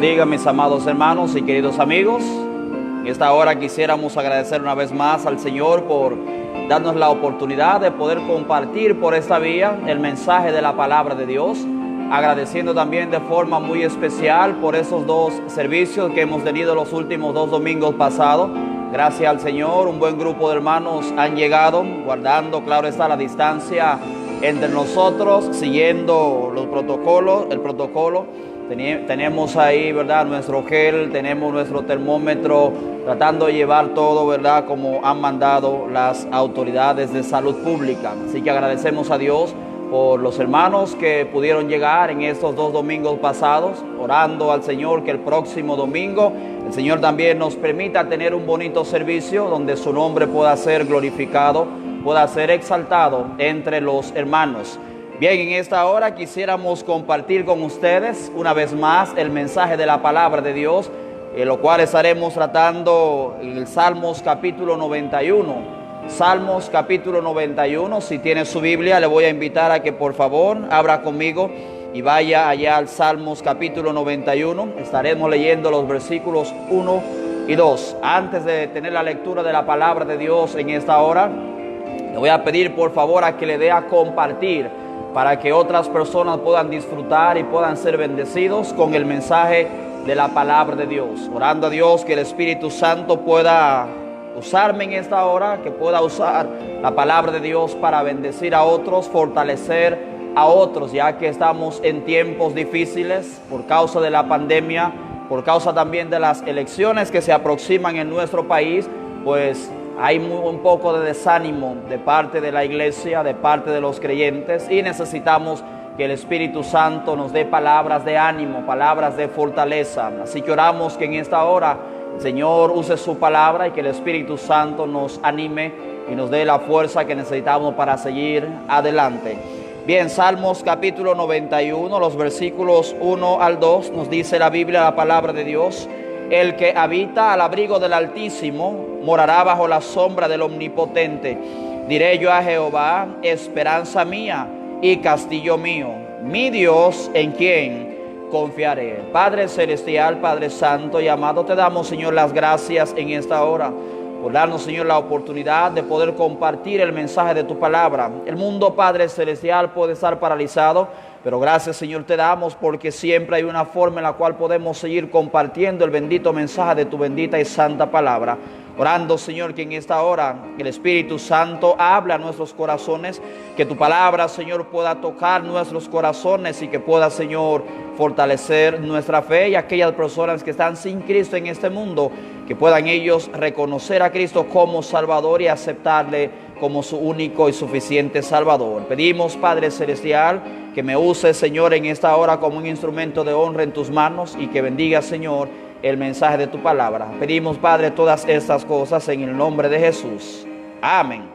bendiga, mis amados hermanos y queridos amigos. En esta hora quisiéramos agradecer una vez más al Señor por darnos la oportunidad de poder compartir por esta vía el mensaje de la palabra de Dios. Agradeciendo también de forma muy especial por esos dos servicios que hemos tenido los últimos 2 domingos pasados. Gracias al Señor, un buen grupo de hermanos han llegado, guardando, claro está, la distancia entre nosotros, siguiendo el protocolo. Tenemos ahí, ¿verdad?, nuestro gel, tenemos nuestro termómetro, tratando de llevar todo, ¿verdad?, como han mandado las autoridades de salud pública. Así que agradecemos a Dios por los hermanos que pudieron llegar en estos 2 domingos pasados, orando al Señor que el próximo domingo el Señor también nos permita tener un bonito servicio donde su nombre pueda ser glorificado, pueda ser exaltado entre los hermanos. Bien, en esta hora quisiéramos compartir con ustedes una vez más el mensaje de la palabra de Dios, lo cual estaremos tratando en el Salmos capítulo 91. Salmos capítulo 91, si tiene su Biblia, le voy a invitar a que por favor abra conmigo y vaya allá al Salmos capítulo 91. Estaremos leyendo los versículos 1 y 2. Antes de tener la lectura de la palabra de Dios en esta hora, le voy a pedir por favor a que le dé a compartir para que otras personas puedan disfrutar y puedan ser bendecidos con el mensaje de la palabra de Dios. Orando a Dios que el Espíritu Santo pueda usarme en esta hora, que pueda usar la palabra de Dios para bendecir a otros, fortalecer a otros, ya que estamos en tiempos difíciles por causa de la pandemia, por causa también de las elecciones que se aproximan en nuestro país. Pues hay un poco de desánimo de parte de la iglesia, de parte de los creyentes, y necesitamos que el Espíritu Santo nos dé palabras de ánimo, palabras de fortaleza. Así que oramos que en esta hora el Señor use su palabra y que el Espíritu Santo nos anime y nos dé la fuerza que necesitamos para seguir adelante. Bien, Salmos capítulo 91, los versículos 1 al 2, nos dice la Biblia, la palabra de Dios: el que habita al abrigo del Altísimo morará bajo la sombra del Omnipotente. Diré yo a Jehová, esperanza mía y castillo mío, mi Dios en quien confiaré. Padre celestial, Padre santo y amado, te damos, Señor, las gracias en esta hora por darnos, Señor, la oportunidad de poder compartir el mensaje de tu palabra. El mundo, Padre celestial, puede estar paralizado, pero gracias, Señor, te damos porque siempre hay una forma en la cual podemos seguir compartiendo el bendito mensaje de tu bendita y santa palabra. Orando, Señor, que en esta hora el Espíritu Santo hable a nuestros corazones, que tu palabra, Señor, pueda tocar nuestros corazones y que pueda, Señor, fortalecer nuestra fe, y aquellas personas que están sin Cristo en este mundo, que puedan ellos reconocer a Cristo como Salvador y aceptarle como su único y suficiente Salvador. Pedimos, Padre celestial, que me uses, Señor, en esta hora como un instrumento de honra en tus manos, y que bendiga, Señor, el mensaje de tu palabra. Pedimos, Padre, todas estas cosas en el nombre de Jesús. Amén.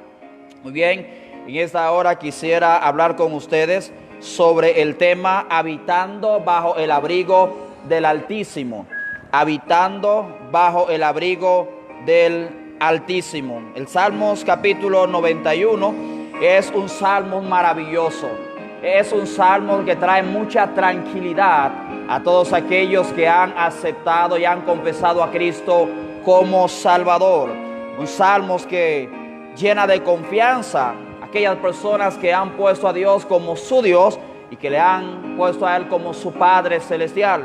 Muy bien, en esta hora quisiera hablar con ustedes sobre el tema habitando bajo el abrigo del Altísimo. Habitando bajo el abrigo del Altísimo. El Salmos capítulo 91 es un salmo maravilloso. Es un salmo que trae mucha tranquilidad a todos aquellos que han aceptado y han confesado a Cristo como Salvador. Un salmo que llena de confianza a aquellas personas que han puesto a Dios como su Dios y que le han puesto a Él como su Padre celestial.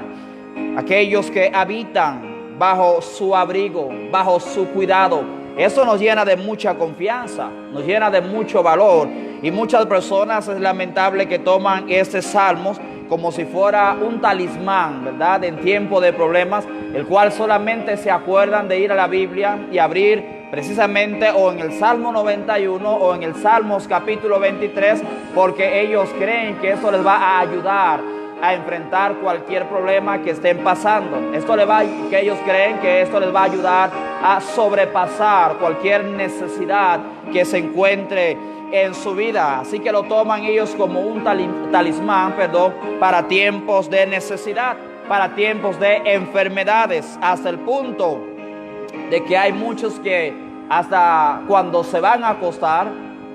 Aquellos que habitan bajo su abrigo, bajo su cuidado. Eso nos llena de mucha confianza, nos llena de mucho valor. Y muchas personas es lamentable que toman este salmo como si fuera un talismán, ¿verdad?, en tiempo de problemas, el cual solamente se acuerdan de ir a la Biblia y abrir precisamente o en el Salmo 91 o en el Salmos capítulo 23, porque ellos creen que esto les va a ayudar a enfrentar cualquier problema que estén pasando. Que ellos creen que esto les va a ayudar a sobrepasar cualquier necesidad que se encuentre en su vida. Así que lo toman ellos como un talismán, para tiempos de necesidad, para tiempos de enfermedades, hasta el punto de que hay muchos que hasta cuando se van a acostar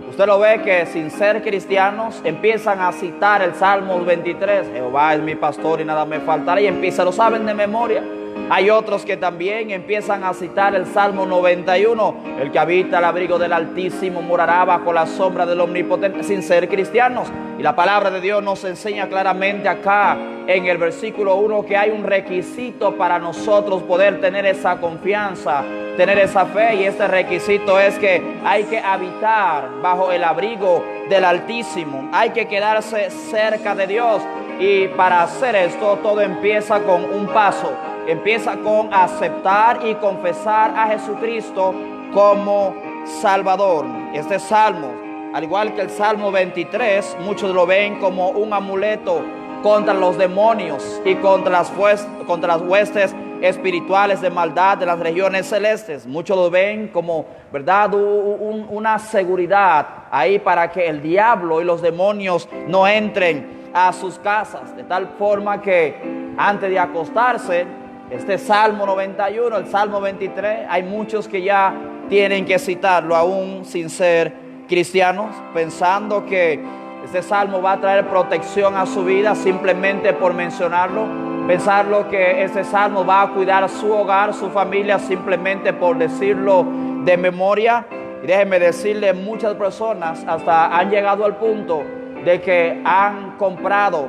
Usted lo ve que sin ser cristianos empiezan a citar el Salmo 23. Jehová es mi pastor y nada me faltará. Y empiezan, lo saben de memoria. Hay otros que también empiezan a citar el Salmo 91. El que habita al abrigo del Altísimo morará bajo la sombra del Omnipotente, sin ser cristianos. Y la palabra de Dios nos enseña claramente acá en el versículo 1 que hay un requisito para nosotros poder tener esa confianza, tener esa fe. Y este requisito es que hay que habitar bajo el abrigo del Altísimo. Hay que quedarse cerca de Dios. Y para hacer esto todo empieza con un paso. Empieza con aceptar y confesar a Jesucristo como Salvador. Este salmo, al igual que el Salmo 23, muchos lo ven como un amuleto contra los demonios y contra las huestes espirituales de maldad de las regiones celestes. Muchos lo ven como, ¿verdad?, una seguridad ahí para que el diablo y los demonios no entren a sus casas. De tal forma que antes de acostarse, este Salmo 91, el Salmo 23, hay muchos que ya tienen que citarlo aún sin ser cristianos, pensando que este Salmo va a traer protección a su vida simplemente por mencionarlo, pensarlo que este Salmo va a cuidar su hogar, su familia, simplemente por decirlo de memoria. Y déjenme decirle, muchas personas hasta han llegado al punto de que han comprado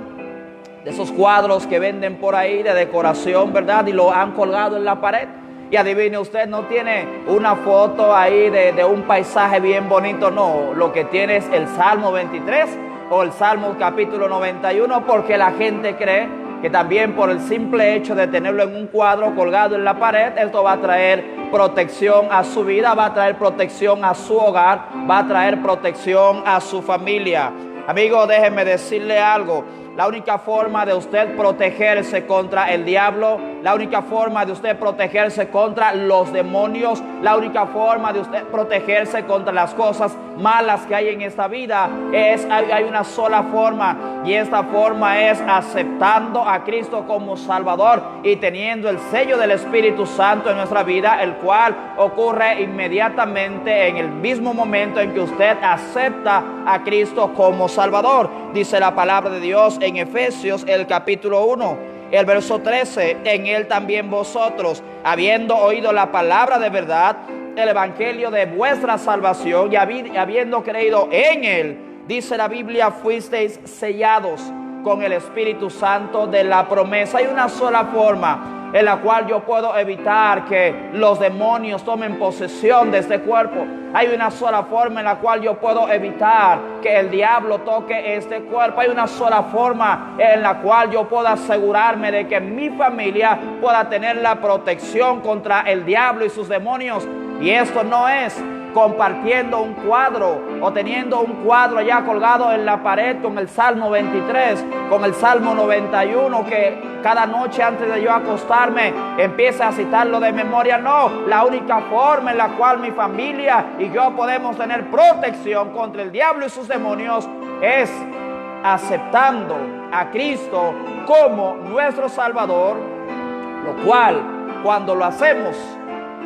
de esos cuadros que venden por ahí de decoración, ¿verdad? Y lo han colgado en la pared. Y adivine usted, no tiene una foto ahí de un paisaje bien bonito, no. Lo que tiene es el Salmo 23 o el Salmo capítulo 91, porque la gente cree que también por el simple hecho de tenerlo en un cuadro colgado en la pared, esto va a traer protección a su vida, va a traer protección a su hogar, va a traer protección a su familia. Amigo, déjeme decirle algo. La única forma de usted protegerse contra el diablo, la única forma de usted protegerse contra los demonios, la única forma de usted protegerse contra las cosas malas que hay en esta vida hay una sola forma, y esta forma es aceptando a Cristo como Salvador y teniendo el sello del Espíritu Santo en nuestra vida, el cual ocurre inmediatamente en el mismo momento en que usted acepta a Cristo como Salvador. Dice la palabra de Dios en Efesios, el capítulo 1, el verso 13, en él también vosotros, habiendo oído la palabra de verdad, el evangelio de vuestra salvación, y habiendo creído en él, dice la Biblia, fuisteis sellados con el Espíritu Santo de la promesa. Hay una sola forma en la cual yo puedo evitar que los demonios tomen posesión de este cuerpo. Hay una sola forma en la cual yo puedo evitar que el diablo toque este cuerpo. Hay una sola forma en la cual yo puedo asegurarme de que mi familia pueda tener la protección contra el diablo y sus demonios. Y esto no es compartiendo un cuadro o teniendo un cuadro ya colgado en la pared con el Salmo 23, con el Salmo 91, que cada noche antes de yo acostarme empiece a citarlo de memoria. No, la única forma en la cual mi familia y yo podemos tener protección contra el diablo y sus demonios es aceptando a Cristo como nuestro Salvador, lo cual cuando lo hacemos,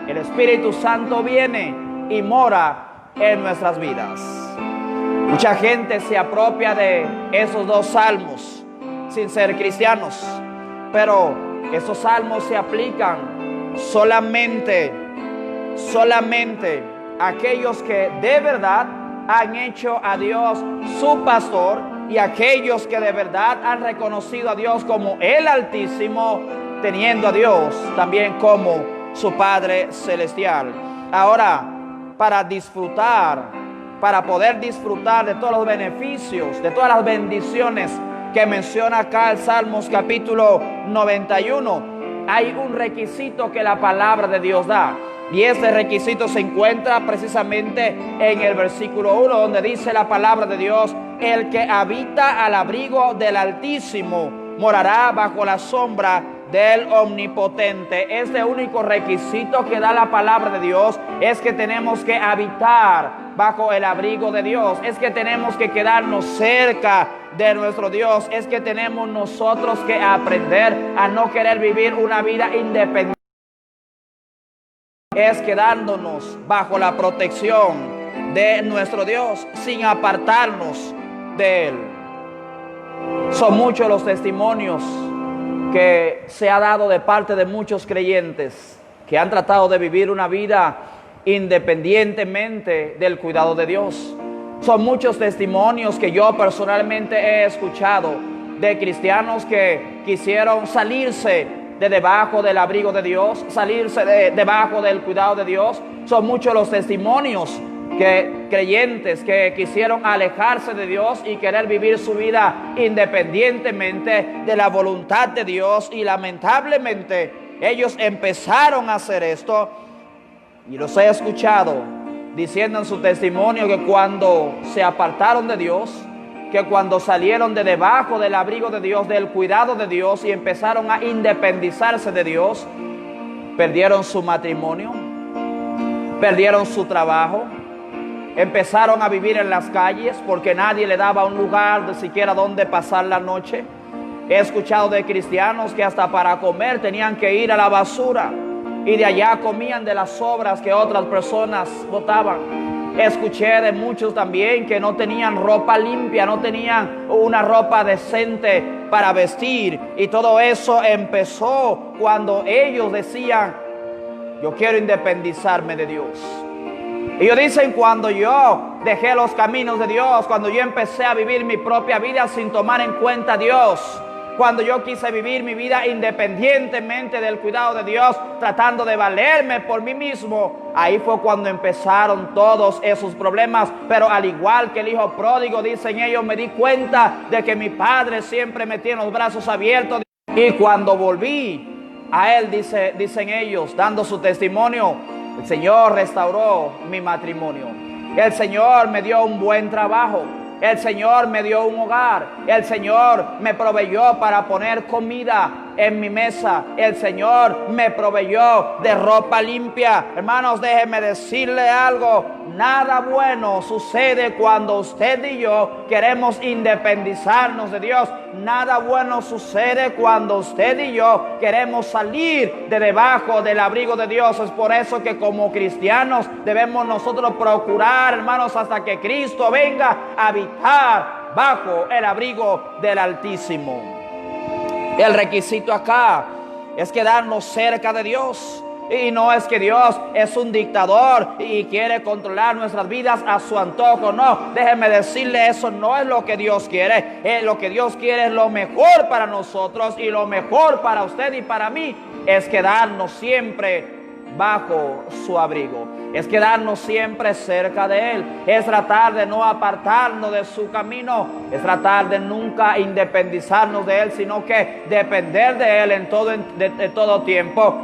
el Espíritu Santo viene y mora en nuestras vidas. Mucha gente se apropia de esos dos salmos sin ser cristianos, pero esos salmos se aplican solamente a aquellos que de verdad han hecho a Dios su pastor y aquellos que de verdad han reconocido a Dios como el Altísimo, teniendo a Dios también como su Padre Celestial. Ahora, para poder disfrutar de todos los beneficios, de todas las bendiciones que menciona acá el Salmos capítulo 91, hay un requisito que la palabra de Dios da. Y ese requisito se encuentra precisamente en el versículo 1, donde dice la palabra de Dios: el que habita al abrigo del Altísimo morará bajo la sombra del Omnipotente. Este único requisito que da la palabra de Dios es que tenemos que habitar bajo el abrigo de Dios, es que tenemos que quedarnos cerca de nuestro Dios, es que tenemos nosotros que aprender a no querer vivir una vida independiente, es quedándonos bajo la protección de nuestro Dios sin apartarnos de Él. Son muchos los testimonios que se ha dado de parte de muchos creyentes que han tratado de vivir una vida independientemente del cuidado de Dios. Son muchos testimonios que yo personalmente he escuchado de cristianos que quisieron salirse de debajo del abrigo de Dios, salirse de debajo del cuidado de Dios. Son muchos los testimonios que creyentes que quisieron alejarse de Dios y querer vivir su vida independientemente de la voluntad de Dios, y lamentablemente ellos empezaron a hacer esto, y los he escuchado diciendo en su testimonio que cuando se apartaron de Dios, que cuando salieron de debajo del abrigo de Dios, del cuidado de Dios, y empezaron a independizarse de Dios, perdieron su matrimonio, perdieron su trabajo, empezaron a vivir en las calles porque nadie le daba un lugar de siquiera donde pasar la noche. He escuchado de cristianos que hasta para comer tenían que ir a la basura, y de allá comían de las sobras que otras personas botaban. Escuché de muchos también que no tenían ropa limpia, no tenían una ropa decente para vestir, y todo eso empezó cuando ellos decían: yo quiero independizarme de Dios. Ellos dicen: cuando yo dejé los caminos de Dios, cuando yo empecé a vivir mi propia vida sin tomar en cuenta a Dios, cuando yo quise vivir mi vida independientemente del cuidado de Dios, tratando de valerme por mí mismo, ahí fue cuando empezaron todos esos problemas. Pero al igual que el hijo pródigo, dicen ellos, me di cuenta de que mi padre siempre me tiene los brazos abiertos, y cuando volví a él, dicen ellos, dando su testimonio, el Señor restauró mi matrimonio, el Señor me dio un buen trabajo, el Señor me dio un hogar, el Señor me proveyó para poner comida en mi mesa, el Señor me proveyó de ropa limpia. Hermanos, déjenme decirle algo: nada bueno sucede cuando usted y yo queremos independizarnos de Dios. Nada bueno sucede cuando usted y yo queremos salir de debajo del abrigo de Dios. Es por eso que como cristianos debemos nosotros procurar, hermanos, hasta que Cristo venga a habitar bajo el abrigo del Altísimo. El requisito acá es quedarnos cerca de Dios. Y no es que Dios es un dictador y quiere controlar nuestras vidas a su antojo. No, déjeme decirle, eso no es lo que Dios quiere. Lo que Dios quiere es lo mejor para nosotros, y lo mejor para usted y para mí es quedarnos siempre bajo su abrigo, es quedarnos siempre cerca de Él, es tratar de no apartarnos de su camino, es tratar de nunca independizarnos de Él, sino que depender de Él en todo tiempo,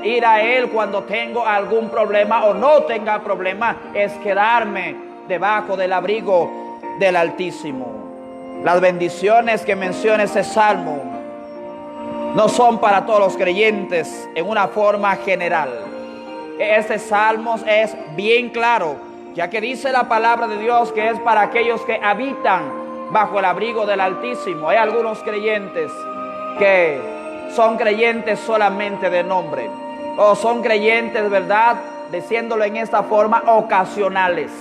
ir a Él cuando tengo algún problema o no tenga problema, es quedarme debajo del abrigo del Altísimo. Las bendiciones que menciona ese salmo no son para todos los creyentes en una forma general. Este salmo es bien claro, ya que dice la palabra de Dios que es para aquellos que habitan bajo el abrigo del Altísimo. Hay algunos creyentes que son creyentes solamente de nombre, o son creyentes, ¿verdad?, diciéndolo en esta forma, ocasionales.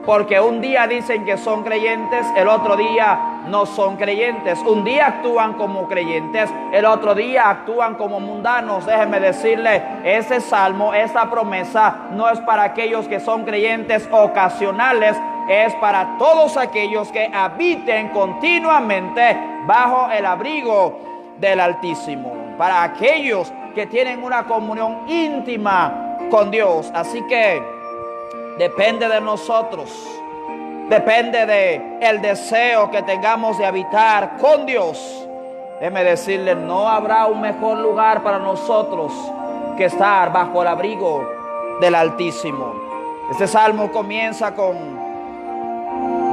Porque un día dicen que son creyentes, el otro día no son creyentes. Un día actúan como creyentes, el otro día actúan como mundanos. Déjenme decirle, ese salmo, esa promesa no es para aquellos que son creyentes ocasionales, es para todos aquellos que habiten continuamente bajo el abrigo del Altísimo, para aquellos que tienen una comunión íntima con Dios. Así que depende de nosotros, depende de el deseo que tengamos de habitar con Dios. Déjeme decirle, no habrá un mejor lugar para nosotros que estar bajo el abrigo del Altísimo. Este salmo comienza con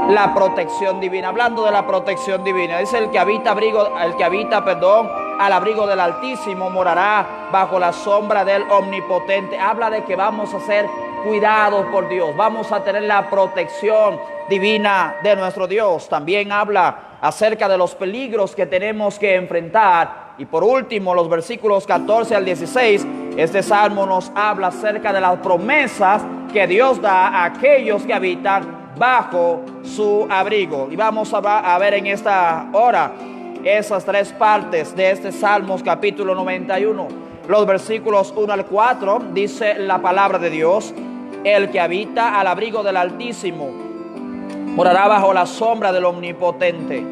la protección divina, hablando de la protección divina. Dice: el que habita al abrigo del Altísimo morará bajo la sombra del Omnipotente. Habla de que vamos a ser cuidados por Dios, vamos a tener la protección divina de nuestro Dios. También habla acerca de los peligros que tenemos que enfrentar. Y por último, los versículos 14 al 16, este salmo nos habla acerca de las promesas que Dios da a aquellos que habitan bajo su abrigo. Y vamos a ver en esta hora esas tres partes de este Salmos capítulo 91. Los versículos 1 al 4 dice la palabra de Dios: el que habita al abrigo del Altísimo morará bajo la sombra del Omnipotente.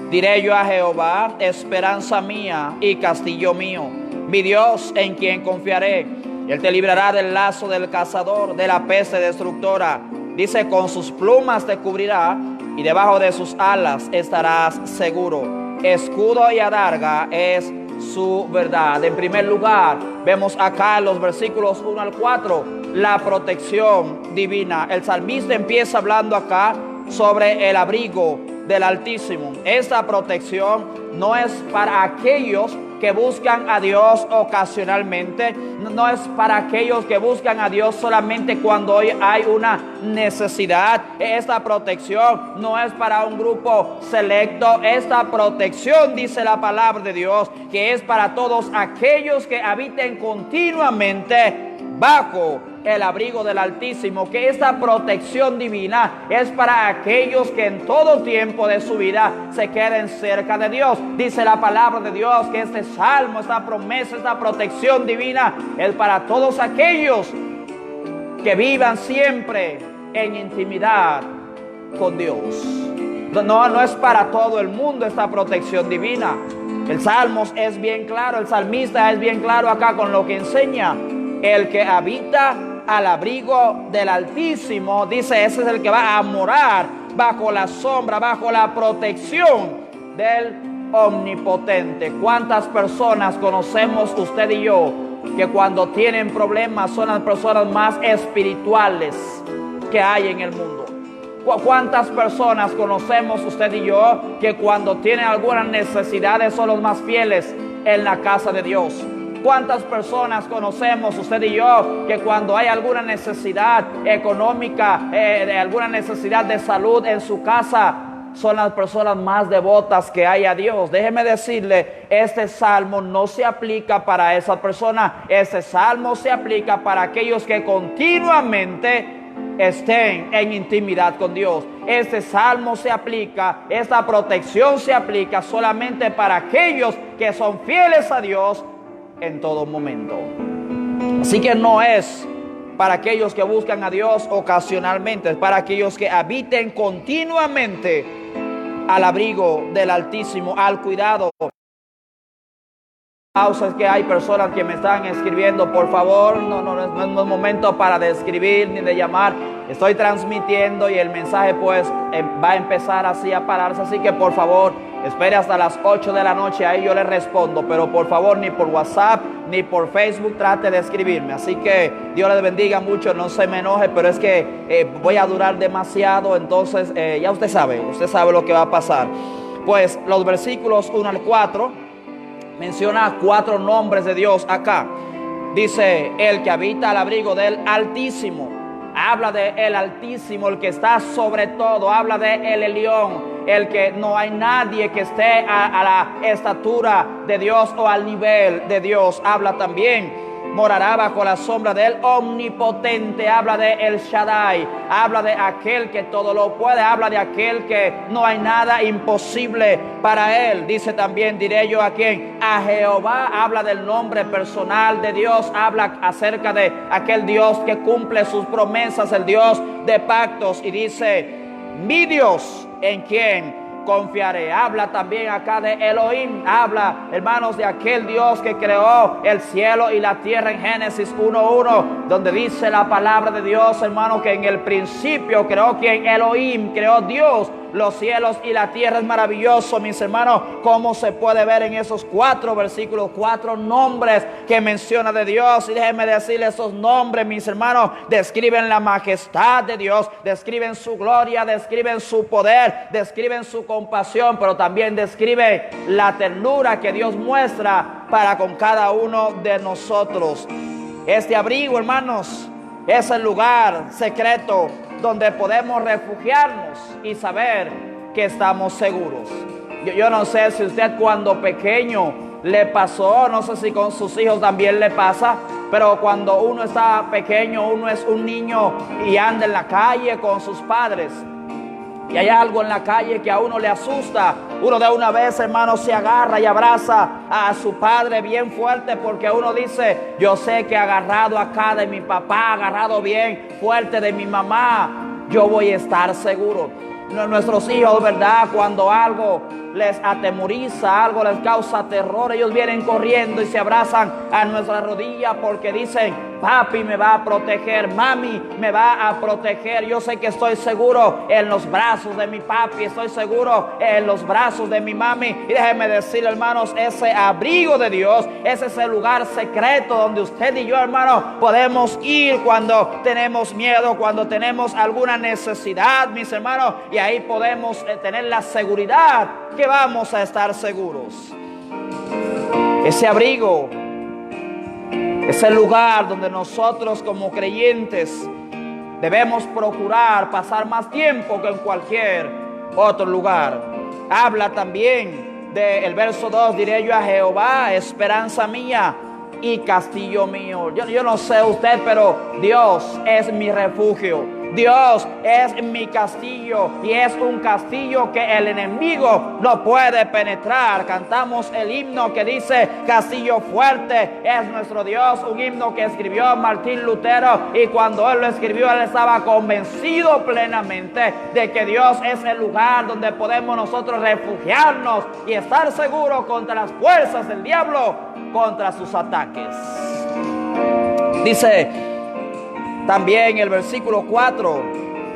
Diré yo a Jehová, esperanza mía y castillo mío, mi Dios en quien confiaré. Él te librará del lazo del cazador, de la peste destructora. Dice, con sus plumas te cubrirá y debajo de sus alas estarás seguro. Escudo y adarga es su verdad. En primer lugar, vemos acá en los versículos 1 al 4 la protección divina. El salmista empieza hablando acá sobre el abrigo del Altísimo. Esta protección no es para aquellos que buscan a Dios ocasionalmente, no es para aquellos que buscan a Dios solamente cuando hoy hay una necesidad. Esta protección no es para un grupo selecto. Esta protección, dice la palabra de Dios, que es para todos aquellos que habiten continuamente bajo el abrigo del Altísimo, que esta protección divina es para aquellos que en todo tiempo de su vida se queden cerca de Dios. Dice la palabra de Dios que este salmo, esta promesa, esta protección divina es para todos aquellos que vivan siempre en intimidad con Dios. No es para todo el mundo esta protección divina. El salmo es bien claro, el salmista es bien claro acá con lo que enseña. El que habita al abrigo del Altísimo, dice, ese es el que va a morar bajo la sombra, bajo la protección del Omnipotente. ¿Cuántas personas conocemos usted y yo que cuando tienen problemas son las personas más espirituales que hay en el mundo? ¿Cuántas personas conocemos usted y yo que cuando tienen algunas necesidades son los más fieles en la casa de Dios? ¿Cuántas personas conocemos usted y yo que cuando hay alguna necesidad económica, de alguna necesidad de salud en su casa, son las personas más devotas que hay a Dios? Déjeme decirle, este salmo no se aplica para esa persona. Este salmo se aplica para aquellos que continuamente estén en intimidad con Dios. Este salmo se aplica, esta protección se aplica solamente para aquellos que son fieles a Dios en todo momento. Así que no es para aquellos que buscan a Dios ocasionalmente, es para aquellos que habiten continuamente al abrigo del Altísimo, al cuidado. Es que hay personas que me están escribiendo, por favor, no es momento para de escribir ni de llamar. Estoy transmitiendo y el mensaje pues va a empezar así a pararse, así que por favor espere hasta las 8 de la noche, ahí yo le respondo, pero por favor ni por WhatsApp ni por Facebook trate de escribirme. Así que Dios les bendiga mucho, no se me enoje, pero es que voy a durar demasiado, entonces ya usted sabe lo que va a pasar. Pues los versículos 1 al 4 menciona 4 nombres de Dios acá. Dice, el que habita al abrigo del Altísimo. Habla de el Altísimo, el que está sobre todo. Habla de el Elión, el que no hay nadie que esté a la estatura de Dios o al nivel de Dios. Habla también, morará bajo la sombra del Omnipotente. Habla de el Shaddai, habla de aquel que todo lo puede, habla de aquel que no hay nada imposible para él. Dice también, diré yo a quién, a Jehová. Habla del nombre personal de Dios, habla acerca de aquel Dios que cumple sus promesas, el Dios de pactos, y dice, mi Dios en quien confiaré. Habla también acá de Elohim, habla, hermanos, de aquel Dios que creó el cielo y la tierra en Génesis 1:1, donde dice la palabra de Dios, hermano, que en el principio creó quien, Elohim, creó Dios los cielos y la tierra. Es maravilloso, mis hermanos, cómo se puede ver en esos 4 versículos, 4 nombres que menciona de Dios. Y déjenme decirle, esos nombres, mis hermanos, describen la majestad de Dios, describen su gloria, describen su poder, describen su compasión, pero también describe la ternura que Dios muestra para con cada uno de nosotros. Este abrigo, hermanos, es el lugar secreto donde podemos refugiarnos y saber que estamos seguros. Yo no sé si usted cuando pequeño le pasó, no sé si con sus hijos también le pasa, Pero cuando uno está pequeño, uno es un niño y anda en la calle con sus padres, y hay algo en la calle que a uno le asusta, uno de una vez, hermano, se agarra y abraza a su padre bien fuerte, porque uno dice: yo sé que agarrado acá de mi papá, agarrado bien fuerte de mi mamá, yo voy a estar seguro. Nuestros hijos, ¿verdad?, cuando algo les atemoriza, algo les causa terror, ellos vienen corriendo y se abrazan a nuestra rodilla porque dicen: papi me va a proteger, mami me va a proteger. Yo sé que estoy seguro en los brazos de mi papi, estoy seguro en los brazos de mi mami. Y déjenme decirle, hermanos, ese abrigo de Dios es ese lugar secreto donde usted y yo, hermano, podemos ir cuando tenemos miedo, cuando tenemos alguna necesidad, mis hermanos, y ahí podemos tener la seguridad que vamos a estar seguros. Ese abrigo es el lugar donde nosotros como creyentes debemos procurar pasar más tiempo que en cualquier otro lugar. Habla también del verso 2, diré yo a Jehová, esperanza mía y castillo mío. Yo no sé usted, pero Dios es mi refugio. Dios es mi castillo, y es un castillo que el enemigo no puede penetrar. Cantamos el himno que dice: castillo fuerte es nuestro Dios, un himno que escribió Martín Lutero, y cuando él lo escribió, él estaba convencido plenamente de que Dios es el lugar donde podemos nosotros refugiarnos y estar seguros contra las fuerzas del diablo, contra sus ataques. Dice también el versículo 4: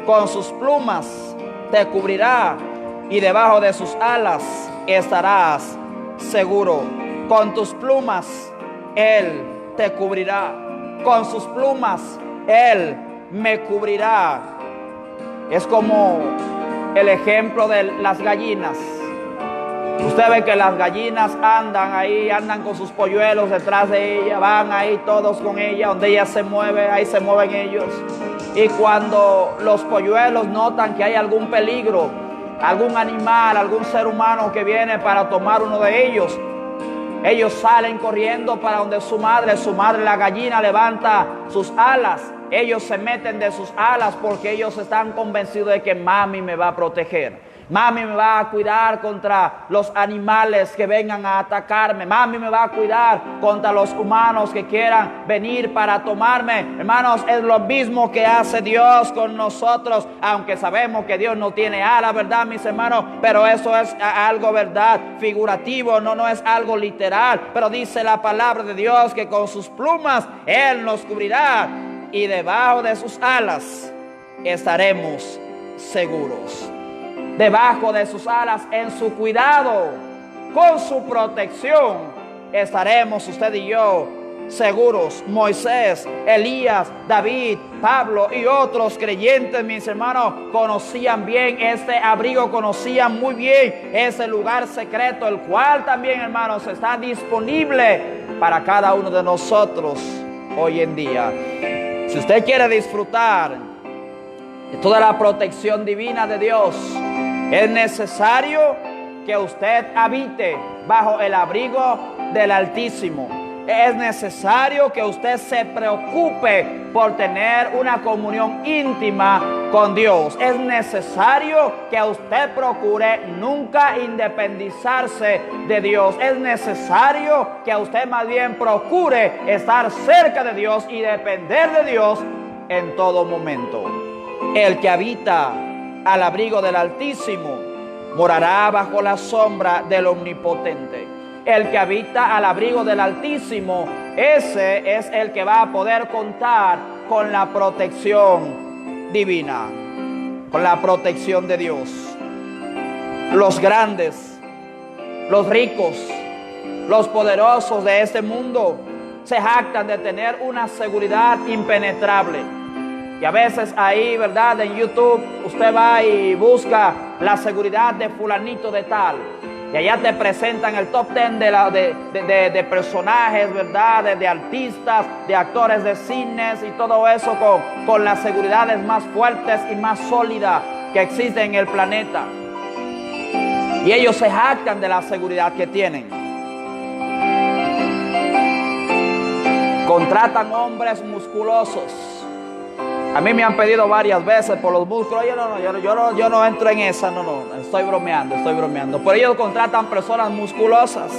con sus plumas te cubrirá y debajo de sus alas estarás seguro. Con tus plumas Él te cubrirá. Con sus plumas Él me cubrirá. Es como el ejemplo de las gallinas. Usted ve que las gallinas andan ahí, andan con sus polluelos detrás de ella, van ahí todos con ella, donde ella se mueve, ahí se mueven ellos. Y cuando los polluelos notan que hay algún peligro, algún animal, algún ser humano que viene para tomar uno de ellos, ellos salen corriendo para donde su madre, la gallina, levanta sus alas. Ellos se meten de sus alas porque ellos están convencidos de que mami me va a proteger. Mami me va a cuidar contra los animales que vengan a atacarme. Mami me va a cuidar contra los humanos que quieran venir para tomarme. Hermanos, es lo mismo que hace Dios con nosotros. Aunque sabemos que Dios no tiene alas, ¿verdad, mis hermanos? Pero eso es algo, ¿verdad?, figurativo, no es algo literal. Pero dice la palabra de Dios que con sus plumas Él nos cubrirá y debajo de sus alas estaremos seguros. Debajo de sus alas, en su cuidado, con su protección, estaremos usted y yo seguros. Moisés, Elías, David, Pablo y otros creyentes, mis hermanos, conocían bien este abrigo, conocían muy bien ese lugar secreto, el cual también, hermanos, está disponible para cada uno de nosotros hoy en día. Si usted quiere disfrutar de toda la protección divina de Dios, es necesario que usted habite bajo el abrigo del Altísimo. Es necesario que usted se preocupe por tener una comunión íntima con Dios. Es necesario que usted procure nunca independizarse de Dios. Es necesario que usted más bien procure estar cerca de Dios y depender de Dios en todo momento. El que habita al abrigo del Altísimo morará bajo la sombra del Omnipotente. El que habita al abrigo del Altísimo, ese es el que va a poder contar con la protección divina, con la protección de Dios. Los grandes, los ricos, los poderosos de este mundo se jactan de tener una seguridad impenetrable. Y a veces ahí, ¿verdad?, en YouTube usted va y busca la seguridad de fulanito de tal. Y allá te presentan el top 10 de personajes, ¿verdad?, de artistas, de actores de cines y todo eso con las seguridades más fuertes y más sólidas que existen en el planeta. Y ellos se jactan de la seguridad que tienen. Contratan hombres musculosos. A mí me han pedido varias veces por los músculos. Yo no entro en esa, no, estoy bromeando. Pero ellos contratan personas musculosas,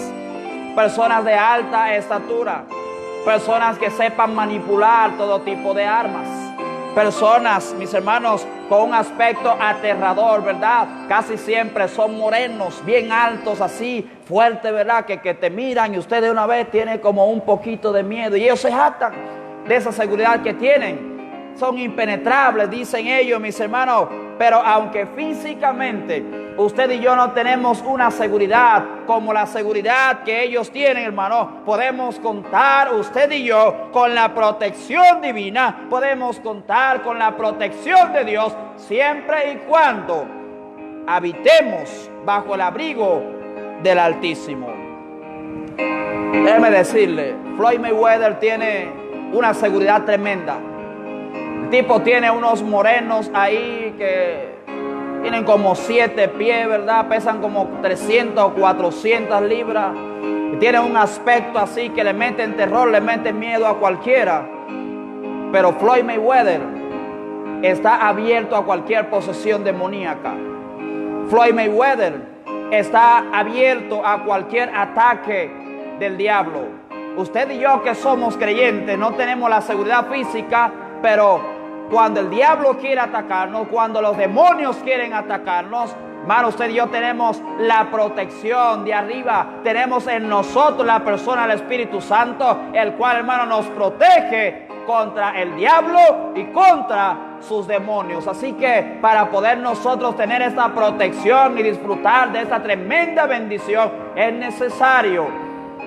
personas de alta estatura, personas que sepan manipular todo tipo de armas, personas, mis hermanos, con un aspecto aterrador, ¿verdad? Casi siempre son morenos, bien altos, así, fuertes, ¿verdad? Que te miran y usted de una vez tiene como un poquito de miedo. Y ellos se jactan de esa seguridad que tienen. Son impenetrables, dicen ellos, mis hermanos. Pero aunque físicamente usted y yo no tenemos una seguridad como la seguridad que ellos tienen, hermano, podemos contar usted y yo con la protección divina. Podemos contar con la protección de Dios siempre y cuando habitemos bajo el abrigo del Altísimo. Déjeme decirle, Floyd Mayweather tiene una seguridad tremenda. El tipo tiene unos morenos ahí que tienen como 7 pies, ¿verdad? Pesan como 300 o 400 libras. Y tienen un aspecto así que le meten terror, le meten miedo a cualquiera. Pero Floyd Mayweather está abierto a cualquier posesión demoníaca. Floyd Mayweather está abierto a cualquier ataque del diablo. Usted y yo que somos creyentes no tenemos la seguridad física, pero cuando el diablo quiere atacarnos, cuando los demonios quieren atacarnos, hermano, usted y yo tenemos la protección de arriba. Tenemos en nosotros la persona del Espíritu Santo, el cual, hermano, nos protege contra el diablo y contra sus demonios. Así que para poder nosotros tener esta protección y disfrutar de esta tremenda bendición, es necesario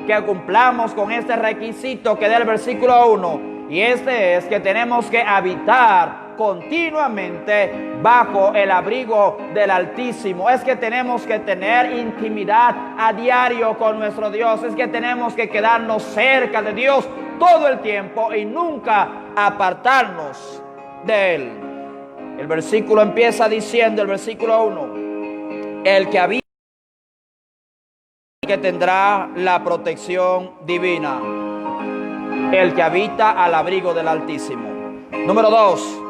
que cumplamos con este requisito que da el versículo 1. Y este es que tenemos que habitar continuamente bajo el abrigo del Altísimo. Es que tenemos que tener intimidad a diario con nuestro Dios. Es que tenemos que quedarnos cerca de Dios todo el tiempo y nunca apartarnos de Él. El versículo empieza diciendo, el versículo 1, el que habita, que tendrá la protección divina. El que habita al abrigo del Altísimo. Número 2,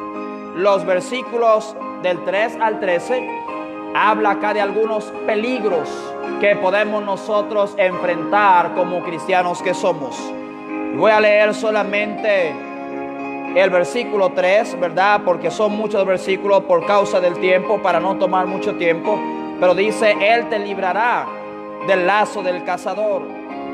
los versículos del 3 al 13 habla acá de algunos peligros que podemos nosotros enfrentar como cristianos que somos. Voy a leer solamente el versículo 3, ¿verdad? Porque son muchos versículos por causa del tiempo, para no tomar mucho tiempo. Pero dice, Él te librará del lazo del cazador,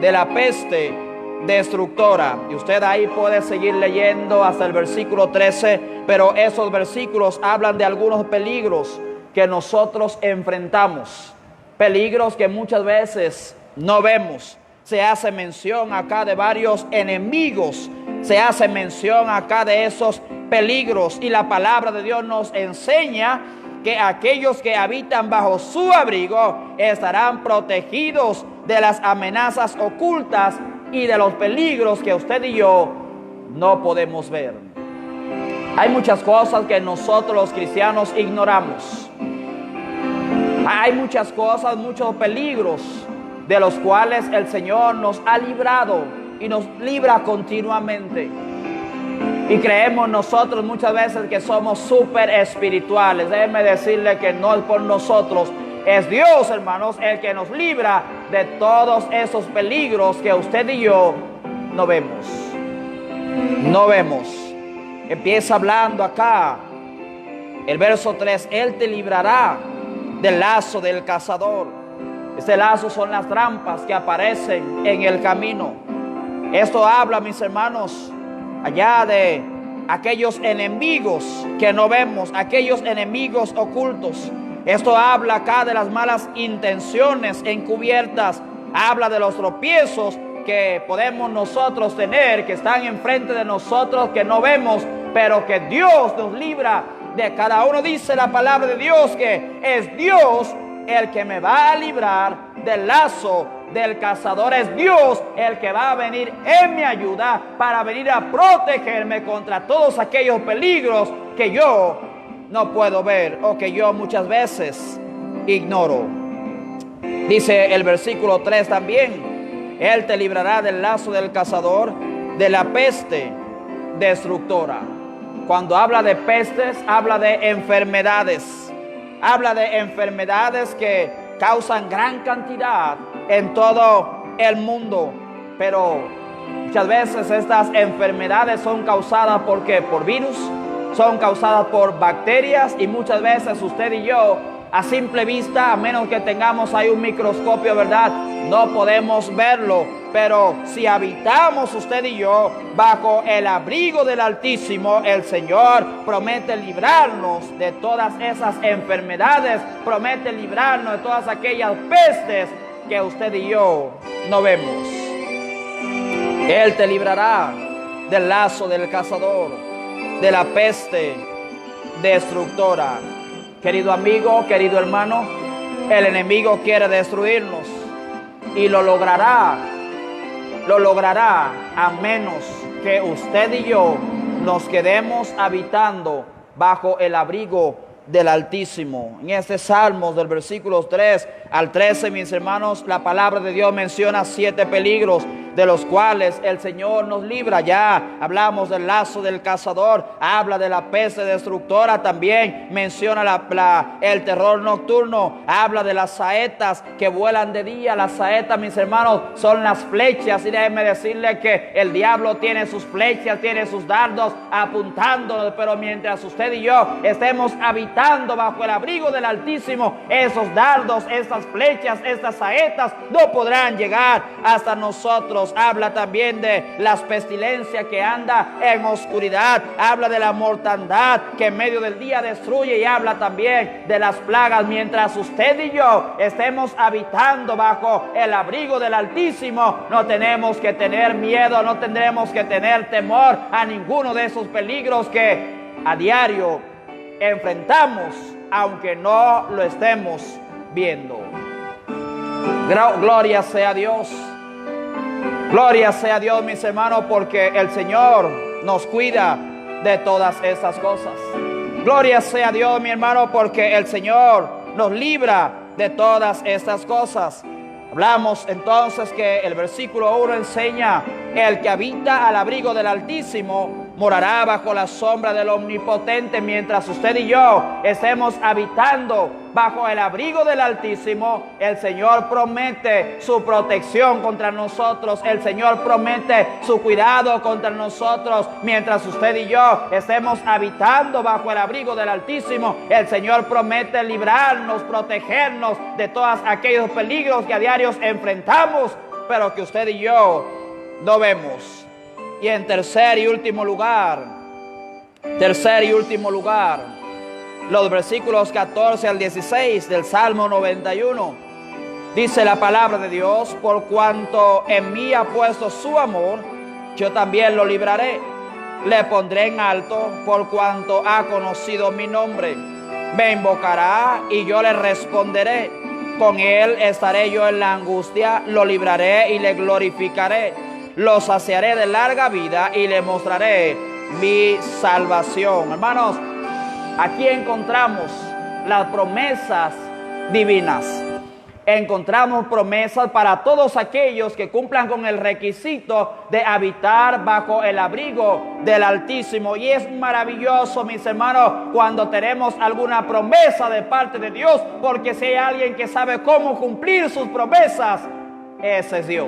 de la peste destructora. Y usted ahí puede seguir leyendo hasta el versículo 13, pero esos versículos hablan de algunos peligros que nosotros enfrentamos, peligros que muchas veces no vemos. Se hace mención acá de varios enemigos, se hace mención acá de esos peligros, y la palabra de Dios nos enseña que aquellos que habitan bajo su abrigo estarán protegidos de las amenazas ocultas y de los peligros que usted y yo no podemos ver. Hay muchas cosas que nosotros los cristianos ignoramos. Hay muchas cosas, muchos peligros de los cuales el Señor nos ha librado y nos libra continuamente. Y creemos nosotros muchas veces que somos súper espirituales. Déjeme decirle que no es por nosotros. Es Dios, hermanos, el que nos libra de todos esos peligros que usted y yo no vemos. No vemos. Empieza hablando acá. El verso 3, Él te librará del lazo del cazador. Este lazo son las trampas que aparecen en el camino. Esto habla, mis hermanos, allá de aquellos enemigos que no vemos, aquellos enemigos ocultos. Esto habla acá de las malas intenciones encubiertas. Habla de los tropiezos que podemos nosotros tener, que están enfrente de nosotros, que no vemos, pero que Dios nos libra de cada uno. Dice la palabra de Dios que es Dios el que me va a librar del lazo del cazador. Es Dios el que va a venir en mi ayuda para venir a protegerme contra todos aquellos peligros que yo no puedo ver o que yo muchas veces ignoro. Dice el versículo 3 también, Él te librará del lazo del cazador, de la peste destructora. Cuando habla de pestes, habla de enfermedades. Habla de enfermedades que causan gran cantidad en todo el mundo. Pero muchas veces estas enfermedades son causadas ¿por qué? Por virus, son causadas por bacterias, y muchas veces usted y yo, a simple vista, a menos que tengamos ahí un microscopio, ¿verdad?, no podemos verlo. Pero si habitamos usted y yo bajo el abrigo del Altísimo, el Señor promete librarnos de todas esas enfermedades, promete librarnos de todas aquellas pestes que usted y yo no vemos. Él te librará del lazo del cazador, de la peste destructora. Querido amigo, querido hermano, el enemigo quiere destruirnos y lo logrará a menos que usted y yo nos quedemos habitando bajo el abrigo del Altísimo. En este Salmo del versículo 3 al 13, mis hermanos, la palabra de Dios menciona 7 peligros de los cuales el Señor nos libra. Ya hablamos del lazo del cazador, habla de la peste destructora, también menciona el terror nocturno, habla de las saetas que vuelan de día. Las saetas, mis hermanos, son las flechas, y déjenme decirle que el diablo tiene sus flechas, tiene sus dardos apuntándonos, pero mientras usted y yo estemos habitando bajo el abrigo del Altísimo, esos dardos, estas flechas, estas saetas no podrán llegar hasta nosotros. Habla también de las pestilencias que anda en oscuridad, habla de la mortandad que en medio del día destruye, y habla también de las plagas. Mientras usted y yo estemos habitando bajo el abrigo del Altísimo, no tenemos que tener miedo, no tendremos que tener temor a ninguno de esos peligros que a diario enfrentamos, aunque no lo estemos viendo. Gloria sea a Dios. Gloria sea a Dios, mis hermanos, porque el Señor nos cuida de todas esas cosas. Gloria sea a Dios, mi hermano, porque el Señor nos libra de todas estas cosas. Hablamos entonces que el versículo 1 enseña: el que habita al abrigo del Altísimo morará bajo la sombra del Omnipotente. Mientras usted y yo estemos habitando bajo el abrigo del Altísimo, el Señor promete su protección contra nosotros, el Señor promete su cuidado contra nosotros. Mientras usted y yo estemos habitando bajo el abrigo del Altísimo, el Señor promete librarnos, protegernos de todos aquellos peligros que a diario enfrentamos, pero que usted y yo no vemos. Y en tercer y último lugar, los versículos 14 al 16 del Salmo 91. Dice la palabra de Dios: por cuanto en mí ha puesto su amor, yo también lo libraré. Le pondré en alto por cuanto ha conocido mi nombre. Me invocará y yo le responderé. Con él estaré yo en la angustia, lo libraré y le glorificaré. Lo saciaré de larga vida y le mostraré mi salvación. Hermanos, aquí encontramos las promesas divinas. Encontramos promesas para todos aquellos que cumplan con el requisito de habitar bajo el abrigo del Altísimo. Y es maravilloso, mis hermanos, cuando tenemos alguna promesa de parte de Dios, porque si hay alguien que sabe cómo cumplir sus promesas, ese es Dios.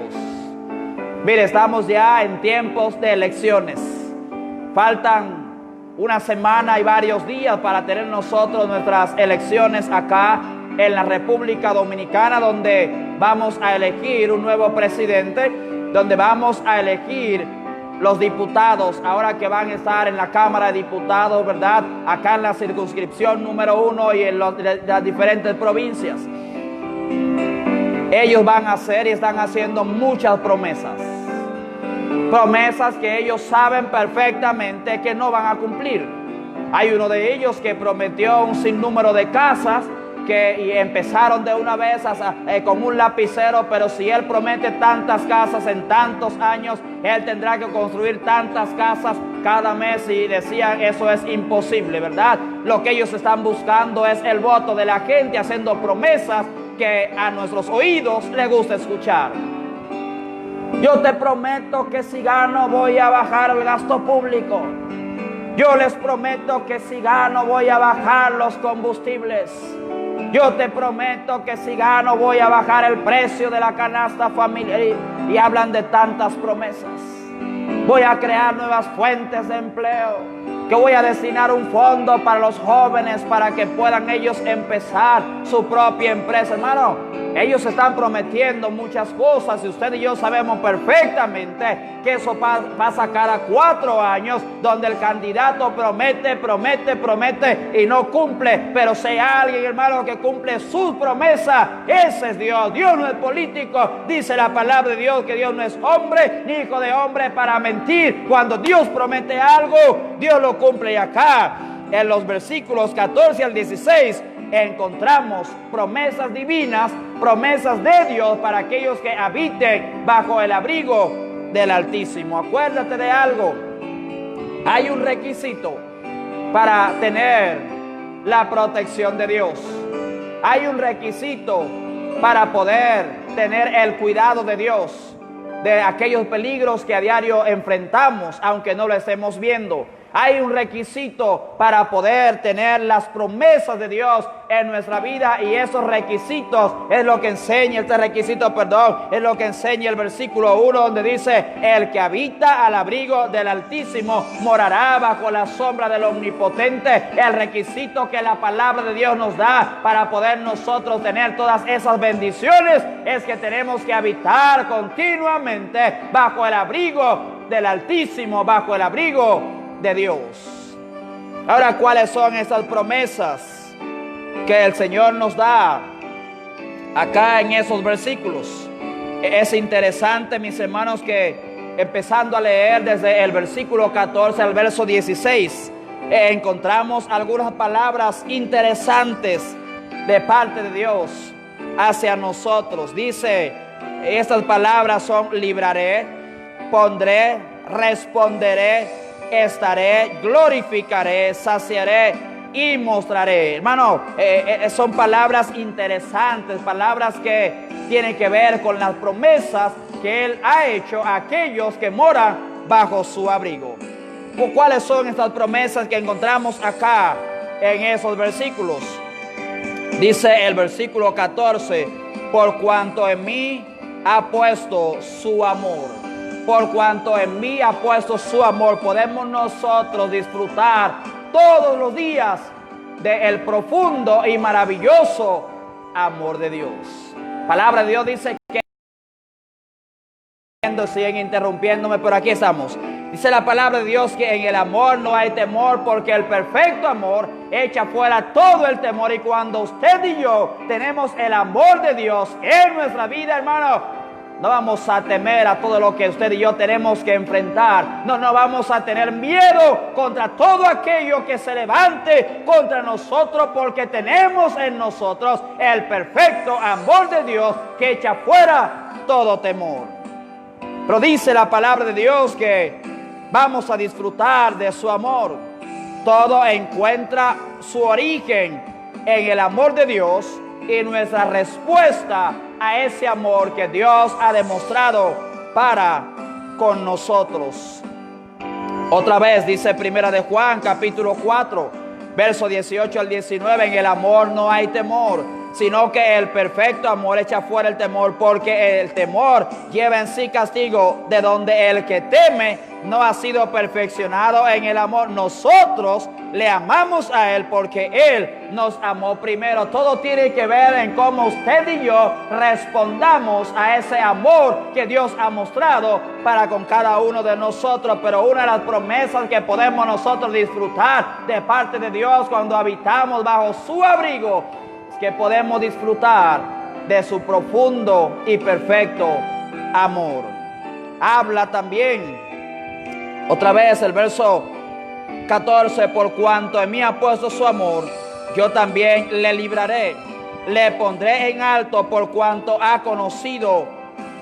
Mire, estamos ya en tiempos de elecciones. Faltan una semana y varios días para tener nosotros nuestras elecciones acá en la República Dominicana, donde vamos a elegir un nuevo presidente, donde vamos a elegir los diputados, ahora que van a estar en la Cámara de Diputados, ¿verdad?, acá en la circunscripción número 1 y en las diferentes provincias. Ellos van a hacer y están haciendo muchas promesas. Promesas que ellos saben perfectamente que no van a cumplir. Hay uno de ellos que prometió un sinnúmero de casas y empezaron de una vez con un lapicero, pero si él promete tantas casas en tantos años, él tendrá que construir tantas casas cada mes, y decían eso es imposible, ¿verdad? Lo que ellos están buscando es el voto de la gente, haciendo promesas que a nuestros oídos les gusta escuchar. Yo te prometo que si gano voy a bajar el gasto público. Yo les prometo que si gano voy a bajar los combustibles. Yo te prometo que si gano voy a bajar el precio de la canasta familiar. Y hablan de tantas promesas. Voy a crear nuevas fuentes de empleo. Que voy a destinar un fondo para los jóvenes para que puedan ellos empezar su propia empresa. Hermano, ellos están prometiendo muchas cosas y usted y yo sabemos perfectamente que eso pasa cada 4 años, donde el candidato promete y no cumple. Pero si hay alguien, hermano, que cumple sus promesas, ese es Dios. Dios no es político. Dice la palabra de Dios que Dios no es hombre ni hijo de hombre para mentir. Cuando Dios promete algo, Dios lo cumple. Y acá en los versículos 14 al 16 encontramos promesas divinas, promesas de Dios para aquellos que habiten bajo el abrigo del Altísimo. Acuérdate de algo: hay un requisito para tener la protección de Dios. Hay un requisito para poder tener el cuidado de Dios de aquellos peligros que a diario enfrentamos, aunque no lo estemos viendo. Hay un requisito para poder tener las promesas de Dios en nuestra vida, y esos requisitos es lo que enseña, es lo que enseña el versículo 1, donde dice: el que habita al abrigo del Altísimo morará bajo la sombra del Omnipotente. El requisito que la palabra de Dios nos da para poder nosotros tener todas esas bendiciones es que tenemos que habitar continuamente bajo el abrigo del Altísimo, bajo el abrigo de Dios. Ahora, ¿cuáles son esas promesas que el Señor nos da acá en esos versículos? Es interesante, mis hermanos, que empezando a leer desde el versículo 14 al verso 16, encontramos algunas palabras interesantes de parte de Dios hacia nosotros. Dice, estas palabras son: libraré, pondré, responderé, estaré, glorificaré, saciaré y mostraré. Hermano, son palabras interesantes, palabras que tienen que ver con las promesas que Él ha hecho a aquellos que moran bajo su abrigo. ¿Cuáles son estas promesas que encontramos acá en esos versículos? Dice el versículo 14: por cuanto en mí ha puesto su amor. Por cuanto en mí ha puesto su amor, podemos nosotros disfrutar todos los días del profundo y maravilloso amor de Dios. Palabra de Dios dice que... siguen interrumpiéndome, pero aquí estamos. Dice la palabra de Dios que en el amor no hay temor, porque el perfecto amor echa fuera todo el temor. Y cuando usted y yo tenemos el amor de Dios en nuestra vida, hermano, no vamos a temer a todo lo que usted y yo tenemos que enfrentar. No vamos a tener miedo contra todo aquello que se levante contra nosotros, porque tenemos en nosotros el perfecto amor de Dios que echa fuera todo temor. Pero dice la palabra de Dios que vamos a disfrutar de su amor. Todo encuentra su origen en el amor de Dios, y nuestra respuesta a ese amor que Dios ha demostrado para con nosotros. Otra vez dice Primera de Juan, capítulo 4, verso 18 al 19: en el amor no hay temor, sino que el perfecto amor echa fuera el temor, porque el temor lleva en sí castigo, de donde el que teme no ha sido perfeccionado en el amor. Nosotros le amamos a Él porque Él nos amó primero. Todo tiene que ver en cómo usted y yo respondamos a ese amor que Dios ha mostrado para con cada uno de nosotros. Pero una de las promesas que podemos nosotros disfrutar de parte de Dios cuando habitamos bajo su abrigo es que podemos disfrutar de su profundo y perfecto amor. Habla también otra vez el verso 14: por cuanto en mí ha puesto su amor, yo también le libraré, le pondré en alto, por cuanto ha conocido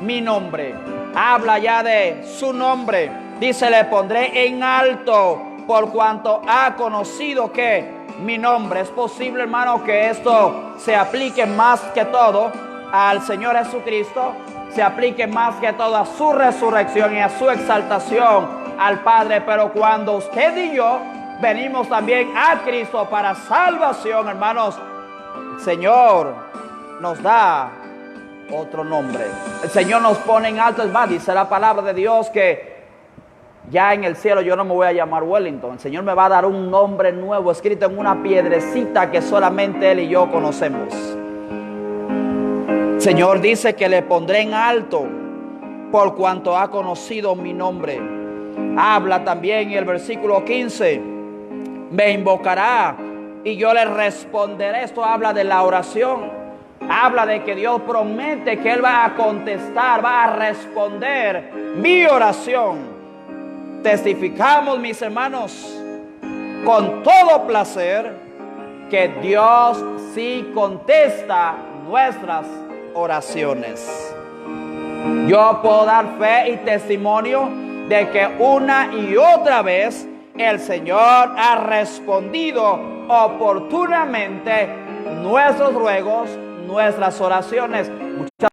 mi nombre. Habla ya de su nombre. Dice: le pondré en alto, por cuanto ha conocido que mi nombre. Es posible, hermano, que esto se aplique más que todo al Señor Jesucristo. se aplique más que todo a su resurrección y a su exaltación al Padre. Pero cuando usted y yo venimos también a Cristo para salvación, hermanos, el Señor nos da otro nombre. El Señor nos pone en alto. Es más, dice la palabra de Dios que ya en el cielo yo no me voy a llamar Wellington. El Señor me va a dar un nombre nuevo escrito en una piedrecita que solamente Él y yo conocemos. El Señor dice que le pondré en alto por cuanto ha conocido mi nombre. Habla también en el versículo 15: me invocará y yo le responderé. Esto habla de la oración. Habla de que Dios promete que Él va a contestar, va a responder mi oración. Testificamos, mis hermanos, con todo placer, que Dios sí contesta nuestras oraciones. Yo puedo dar fe y testimonio de que una y otra vez el Señor ha respondido oportunamente nuestros ruegos, nuestras oraciones. Muchas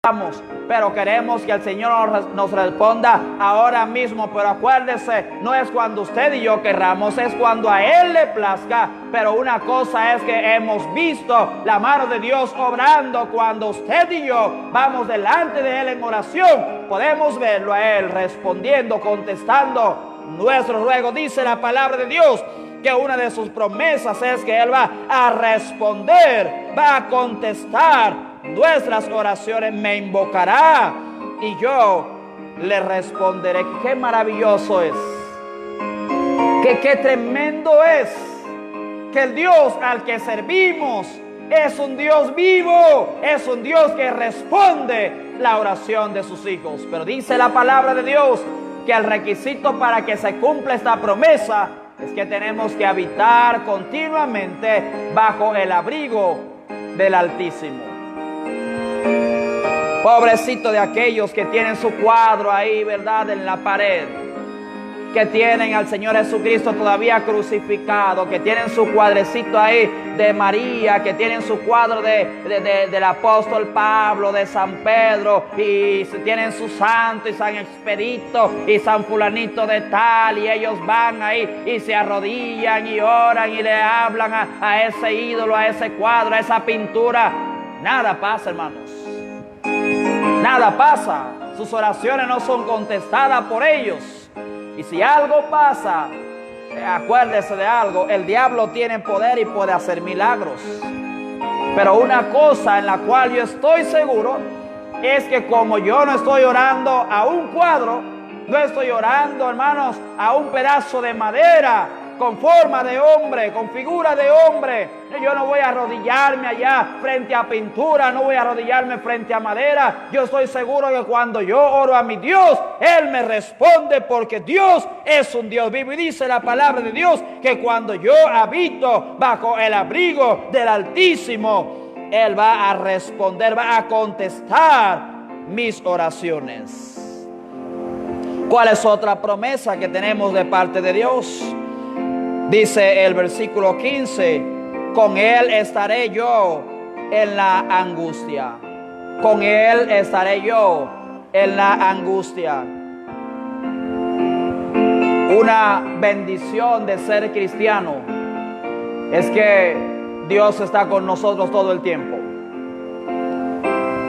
veces, pero queremos que el Señor nos responda ahora mismo. Pero acuérdese, no es cuando usted y yo querramos, es cuando a Él le plazca. Pero una cosa es que hemos visto la mano de Dios obrando cuando usted y yo vamos delante de Él en oración. Podemos verlo a Él respondiendo, contestando nuestro ruego. Dice la palabra de Dios que una de sus promesas es que Él va a responder, va a contestar nuestras oraciones. Me invocará y yo le responderé. Qué maravilloso es, qué tremendo es que el Dios al que servimos es un Dios vivo, es un Dios que responde la oración de sus hijos. Pero dice la palabra de Dios que el requisito para que se cumpla esta promesa es que tenemos que habitar continuamente bajo el abrigo del Altísimo. Pobrecito de aquellos que tienen su cuadro ahí, ¿verdad?, en la pared, que tienen al Señor Jesucristo todavía crucificado, que tienen su cuadrecito ahí de María, que tienen su cuadro del apóstol Pablo, de San Pedro, y tienen su santo y San Expedito y San fulanito de tal, y ellos van ahí y se arrodillan y oran y le hablan a ese ídolo, a ese cuadro, a esa pintura. Nada pasa, hermanos. Nada pasa. Sus oraciones no son contestadas por ellos. Y si algo pasa, acuérdese de algo: el diablo tiene poder y puede hacer milagros. Pero una cosa en la cual yo estoy seguro es que como yo no estoy orando a un cuadro, no estoy orando, hermanos, a un pedazo de madera con forma de hombre, con figura de hombre. Yo no voy a arrodillarme allá frente a pintura, no voy a arrodillarme frente a madera. Yo estoy seguro que cuando yo oro a mi Dios, Él me responde, porque Dios es un Dios vivo. Y dice la palabra de Dios que cuando yo habito bajo el abrigo del Altísimo, Él va a responder, va a contestar mis oraciones. ¿Cuál es otra promesa que tenemos de parte de Dios? Dice el versículo 15: con Él estaré yo en la angustia. Con Él estaré yo en la angustia. Una bendición de ser cristiano es que Dios está con nosotros todo el tiempo.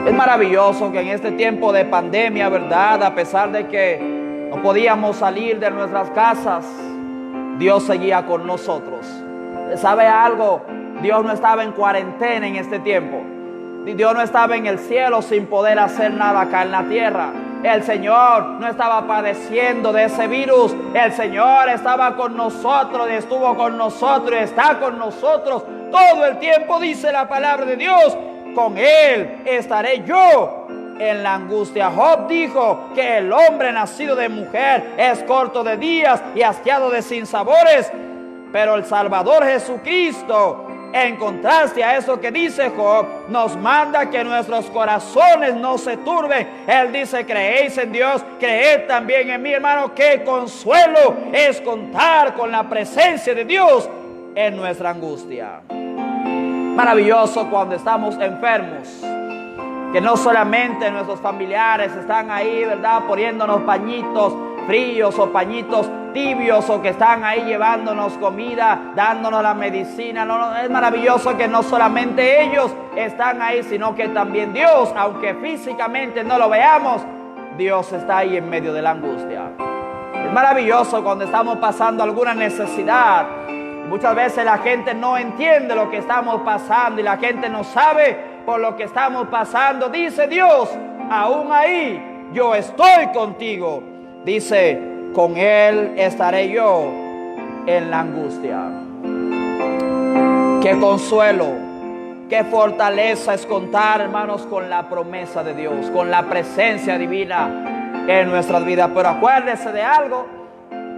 Es maravilloso que en este tiempo de pandemia, ¿verdad?, a pesar de que no podíamos salir de nuestras casas, Dios seguía con nosotros. ¿Sabe algo? Dios no estaba en cuarentena en este tiempo. Dios no estaba en el cielo sin poder hacer nada acá en la tierra. El Señor no estaba padeciendo de ese virus. El Señor estaba con nosotros, estuvo con nosotros y está con nosotros todo el tiempo. Dice la palabra de Dios: con Él estaré yo en la angustia. Job dijo que el hombre nacido de mujer es corto de días y hastiado de sinsabores. Pero el Salvador Jesucristo, en contraste a eso que dice Job, nos manda que nuestros corazones no se turben. Él dice: creéis en Dios, creed también en mí. Hermano, qué consuelo es contar con la presencia de Dios en nuestra angustia. Maravilloso cuando estamos enfermos, que no solamente nuestros familiares están ahí, ¿verdad?, poniéndonos pañitos fríos o pañitos tibios, o que están ahí llevándonos comida, dándonos la medicina. No, es maravilloso que no solamente ellos están ahí, sino que también Dios, aunque físicamente no lo veamos, Dios está ahí en medio de la angustia. Es maravilloso cuando estamos pasando alguna necesidad. Muchas veces la gente no entiende lo que estamos pasando y la gente no sabe por lo que estamos pasando. Dice Dios, aún ahí yo estoy contigo. Dice, con Él estaré yo en la angustia. Qué consuelo, qué fortaleza es contar, hermanos, con la promesa de Dios, con la presencia divina en nuestras vidas. Pero acuérdese de algo,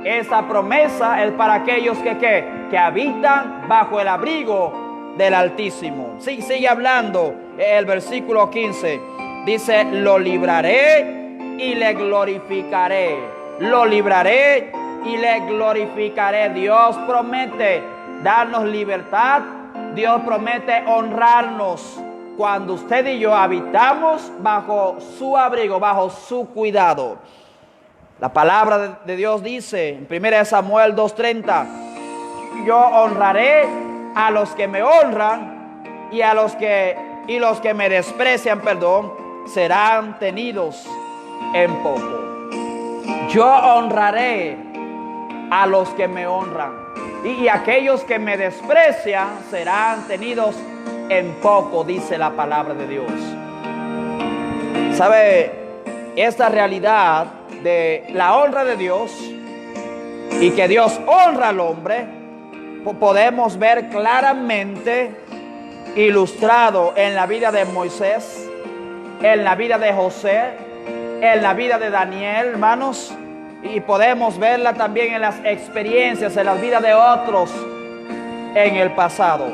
esta promesa es para aquellos que habitan bajo el abrigo del Altísimo. Sí, sigue hablando el versículo 15. Dice, lo libraré y le glorificaré. Lo libraré y le glorificaré. Dios promete darnos libertad. Dios promete honrarnos cuando usted y yo habitamos bajo su abrigo, bajo su cuidado. La palabra de Dios dice en 1 Samuel 2:30, yo honraré a los que me honran y los que me desprecian, serán tenidos en poco. Yo honraré a los que me honran y aquellos que me desprecian serán tenidos en poco, dice la palabra de Dios. ¿Sabe? Esta realidad de la honra de Dios y que Dios honra al hombre, podemos ver claramente ilustrado en la vida de Moisés, en la vida de José, en la vida de Daniel, hermanos, y podemos verla también en las experiencias, en las vidas de otros en el pasado.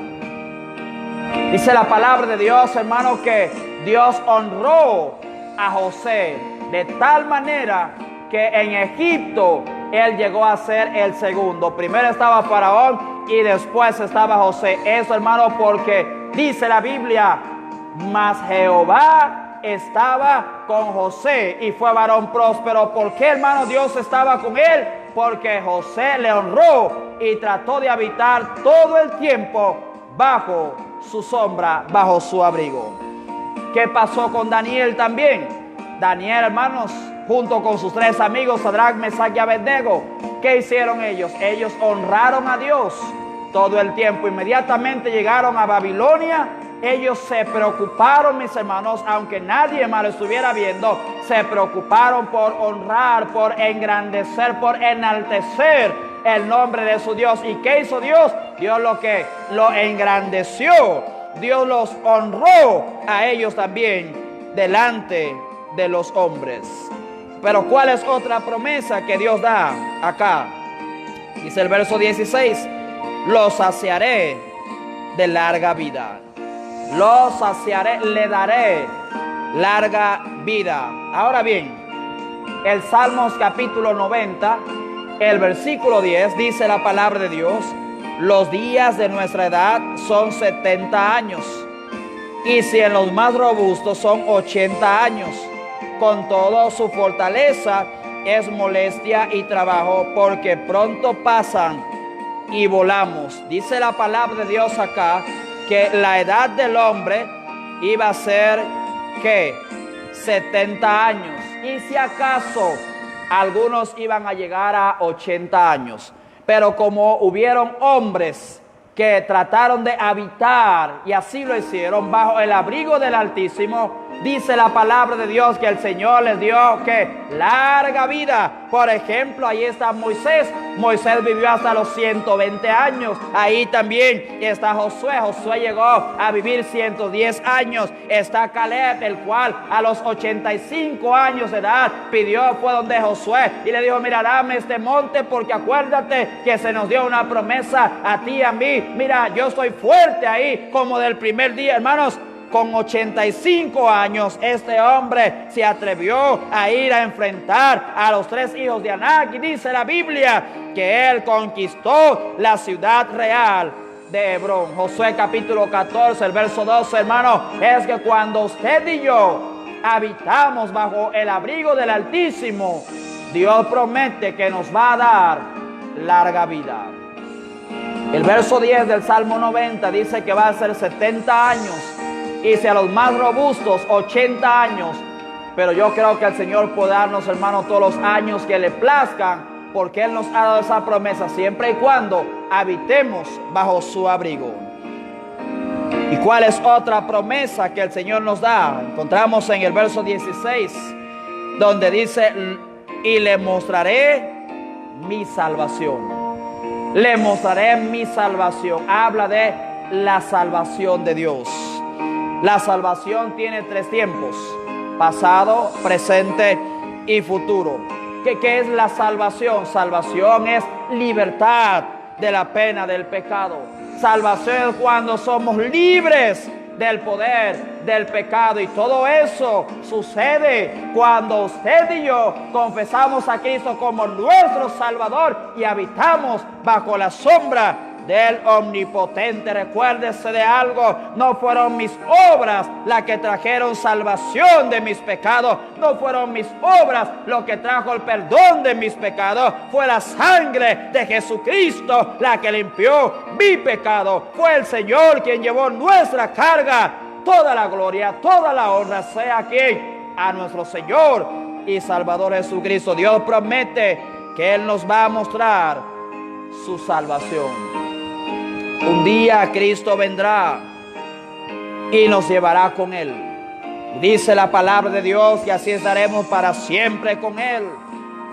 Dice la palabra de Dios, hermano, que Dios honró a José de tal manera que en Egipto él llegó a ser el segundo. Primero estaba Faraón y después estaba José. Eso, hermano, porque dice la Biblia, mas Jehová estaba con José y fue varón próspero. ¿Por qué, hermano, Dios estaba con él? Porque José le honró y trató de habitar todo el tiempo bajo su sombra, bajo su abrigo. ¿Qué pasó con Daniel también? Daniel, hermanos, junto con sus 3 amigos, Sadrach, Mesach y Abednego, ¿qué hicieron ellos? Ellos honraron a Dios todo el tiempo. Inmediatamente llegaron a Babilonia. Ellos se preocuparon, mis hermanos, aunque nadie más lo estuviera viendo, se preocuparon por honrar, por engrandecer, por enaltecer el nombre de su Dios. ¿Y qué hizo Dios? Dios lo engrandeció. Dios los honró a ellos también delante de los hombres. Pero ¿cuál es otra promesa que Dios da acá? Dice el verso 16, los saciaré de larga vida. Los saciaré, le daré larga vida. Ahora bien, el Salmos capítulo 90, el versículo 10, dice la palabra de Dios, los días de nuestra edad son 70 años, y si en los más robustos son 80 años. Con todo, su fortaleza es molestia y trabajo, porque pronto pasan y volamos. Dice la palabra de Dios acá que la edad del hombre iba a ser, ¿qué? 70 años. Y si acaso algunos iban a llegar a 80 años. Pero como hubieron hombres que trataron de habitar, y así lo hicieron, bajo el abrigo del Altísimo, dice la palabra de Dios que el Señor les dio que larga vida. Por ejemplo, ahí está Moisés. Moisés vivió hasta los 120 años. Ahí también está Josué. Josué llegó a vivir 110 años. Está Caleb, el cual a los 85 años de edad fue donde Josué y le dijo, mira, dame este monte, porque acuérdate que se nos dio una promesa a ti y a mí. Mira, yo estoy fuerte ahí como del primer día, hermanos. Con 85 años, este hombre se atrevió a ir a enfrentar a los 3 hijos de Anac. Y dice la Biblia que él conquistó la ciudad real de Hebrón. Josué capítulo 14, el verso 12, hermano, es que cuando usted y yo habitamos bajo el abrigo del Altísimo, Dios promete que nos va a dar larga vida. El verso 10 del Salmo 90 dice que va a ser 70 años y si a los más robustos 80 años. Pero yo creo que el Señor puede darnos, hermano, todos los años que le plazcan, porque Él nos ha dado esa promesa siempre y cuando habitemos bajo su abrigo. ¿Y cuál es otra promesa que el Señor nos da? Encontramos en el verso 16, donde dice, y le mostraré mi salvación. Le mostraré mi salvación. Habla de la salvación de Dios. La salvación tiene 3 tiempos: pasado, presente y futuro. ¿Qué es la salvación? Salvación es libertad de la pena del pecado. Salvación es cuando somos libres del poder del pecado, y todo eso sucede cuando usted y yo confesamos a Cristo como nuestro Salvador y habitamos bajo la sombra del Omnipotente. Recuérdese de algo: no fueron mis obras las que trajeron salvación de mis pecados, no fueron mis obras lo que trajo el perdón de mis pecados, fue la sangre de Jesucristo la que limpió mi pecado. Fue el Señor quien llevó nuestra carga. Toda la gloria, toda la honra sea aquí a nuestro Señor y Salvador Jesucristo. Dios promete que Él nos va a mostrar su salvación. Un día Cristo vendrá y nos llevará con Él. Dice la palabra de Dios que así estaremos para siempre con Él.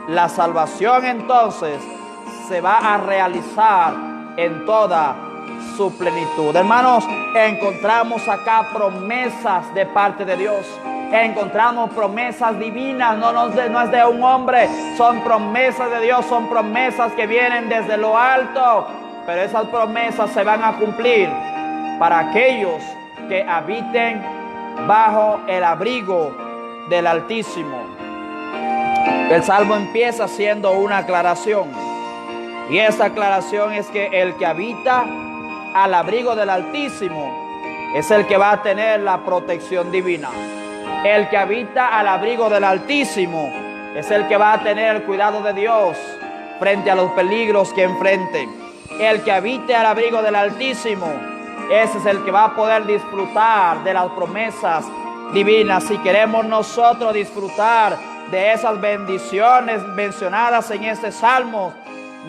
La salvación entonces se va a realizar en toda su plenitud. Hermanos, encontramos acá promesas de parte de Dios. Encontramos promesas divinas, no es de un hombre, son promesas de Dios, son promesas que vienen desde lo alto. Pero esas promesas se van a cumplir para aquellos que habiten bajo el abrigo del Altísimo. El Salmo empieza haciendo una aclaración, y esa aclaración es que el que habita al abrigo del Altísimo es el que va a tener la protección divina. El que habita al abrigo del Altísimo es el que va a tener el cuidado de Dios frente a los peligros que enfrente. El que habite al abrigo del Altísimo, ese es el que va a poder disfrutar de las promesas divinas. Si queremos nosotros disfrutar de esas bendiciones mencionadas en este salmo,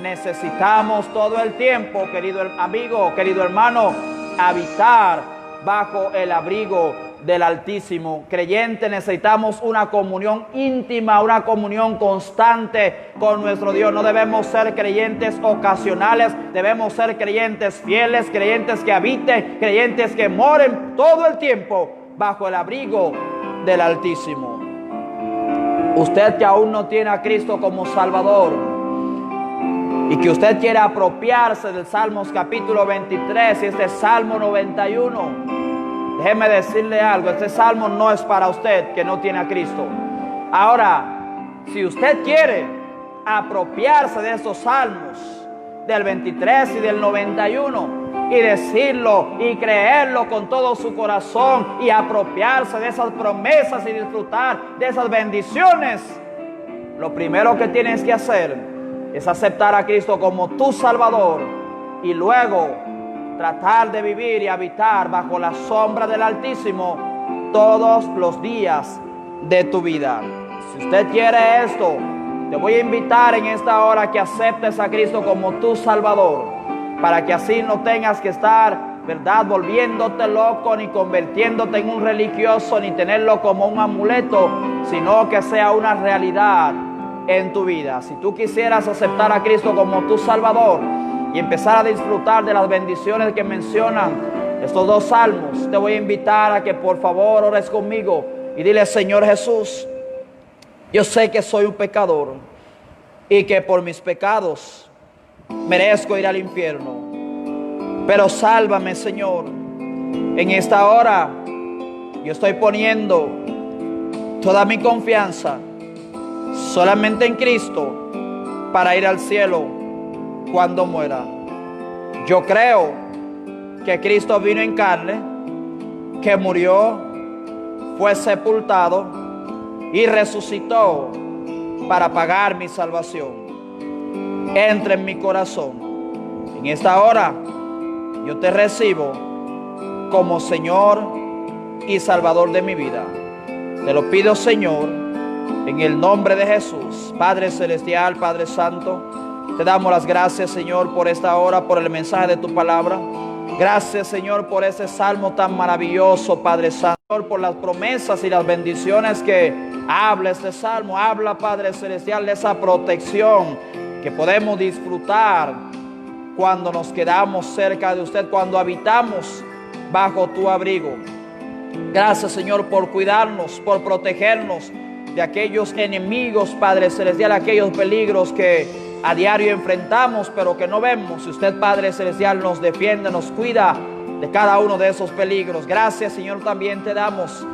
necesitamos todo el tiempo, querido amigo, querido hermano, habitar bajo el abrigo del Altísimo. Creyente, necesitamos una comunión íntima, una comunión constante con nuestro Dios. No debemos ser creyentes ocasionales, debemos ser creyentes fieles, creyentes que habiten, creyentes que moren todo el tiempo bajo el abrigo del Altísimo. Usted que aún no tiene a Cristo como Salvador y que usted quiere apropiarse del Salmos capítulo 23 y este Salmo 91, déjeme decirle algo: este salmo no es para usted que no tiene a Cristo. Ahora, si usted quiere apropiarse de estos salmos, del 23 y del 91, y decirlo y creerlo con todo su corazón, y apropiarse de esas promesas y disfrutar de esas bendiciones, lo primero que tienes que hacer es aceptar a Cristo como tu Salvador, y luego tratar de vivir y habitar bajo la sombra del Altísimo todos los días de tu vida. Si usted quiere esto, te voy a invitar en esta hora que aceptes a Cristo como tu Salvador, para que así no tengas que estar, ¿verdad?, volviéndote loco, ni convirtiéndote en un religioso, ni tenerlo como un amuleto, sino que sea una realidad en tu vida. Si tú quisieras aceptar a Cristo como tu Salvador y empezar a disfrutar de las bendiciones que mencionan estos dos salmos, te voy a invitar a que por favor ores conmigo y dile: Señor Jesús, yo sé que soy un pecador y que por mis pecados merezco ir al infierno, pero sálvame, Señor. En esta hora yo estoy poniendo toda mi confianza solamente en Cristo para ir al cielo cuando muera. Yo creo que Cristo vino en carne, que murió, fue sepultado y resucitó para pagar mi salvación. Entra en mi corazón. En esta hora yo te recibo como Señor y Salvador de mi vida. Te lo pido, Señor, en el nombre de Jesús. Padre celestial, Padre santo, te damos las gracias, Señor, por esta hora, por el mensaje de tu palabra. Gracias, Señor, por ese salmo tan maravilloso, Padre santo, por las promesas y las bendiciones que habla este salmo. Habla, Padre celestial, de esa protección que podemos disfrutar cuando nos quedamos cerca de usted, cuando habitamos bajo tu abrigo. Gracias, Señor, por cuidarnos, por protegernos de aquellos enemigos, Padre celestial, aquellos peligros que a diario enfrentamos, pero que no vemos. Y usted, Padre celestial, nos defiende, nos cuida de cada uno de esos peligros. Gracias, Señor, también te damos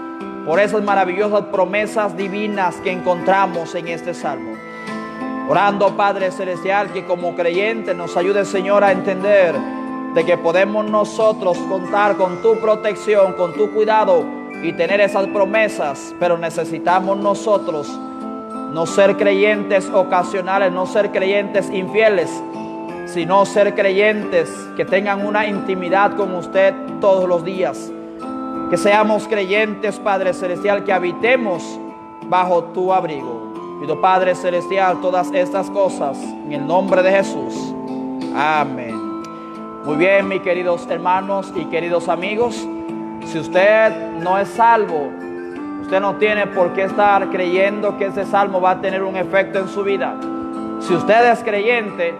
por esas maravillosas promesas divinas que encontramos en este salmo. Orando, Padre celestial, que como creyentes nos ayude, Señor, a entender de que podemos nosotros contar con tu protección, con tu cuidado y tener esas promesas, pero necesitamos nosotros no ser creyentes ocasionales, no ser creyentes infieles, sino ser creyentes que tengan una intimidad con usted todos los días. Que seamos creyentes, Padre celestial, que habitemos bajo tu abrigo. Pido, Padre celestial, todas estas cosas en el nombre de Jesús. Amén. Muy bien, mis queridos hermanos y queridos amigos, si usted no es salvo, usted no tiene por qué estar creyendo que ese salmo va a tener un efecto en su vida. Si usted es creyente,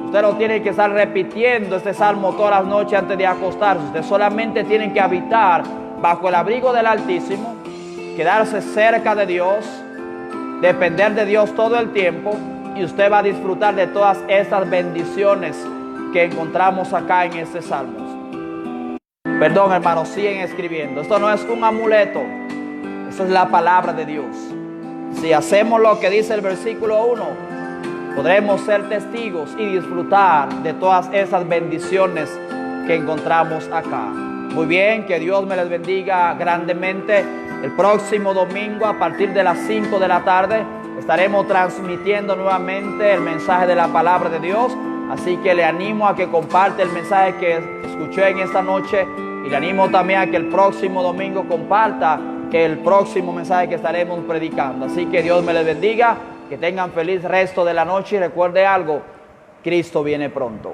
usted no tiene que estar repitiendo este salmo todas las noches antes de acostarse. Usted solamente tiene que habitar bajo el abrigo del Altísimo, quedarse cerca de Dios, depender de Dios todo el tiempo, y usted va a disfrutar de todas estas bendiciones que encontramos acá en este salmo. Perdón, hermanos, siguen escribiendo. Esto no es un amuleto. Esa es la palabra de Dios. Si hacemos lo que dice el versículo 1, podremos ser testigos y disfrutar de todas esas bendiciones que encontramos acá. Muy bien, que Dios me les bendiga grandemente. El próximo domingo a partir de las 5 de la tarde estaremos transmitiendo nuevamente el mensaje de la palabra de Dios. Así que le animo a que comparte el mensaje que escuchó en esta noche, y le animo también a que el próximo domingo comparta el próximo mensaje que estaremos predicando. Así que Dios me les bendiga, que tengan feliz resto de la noche y recuerde algo: Cristo viene pronto.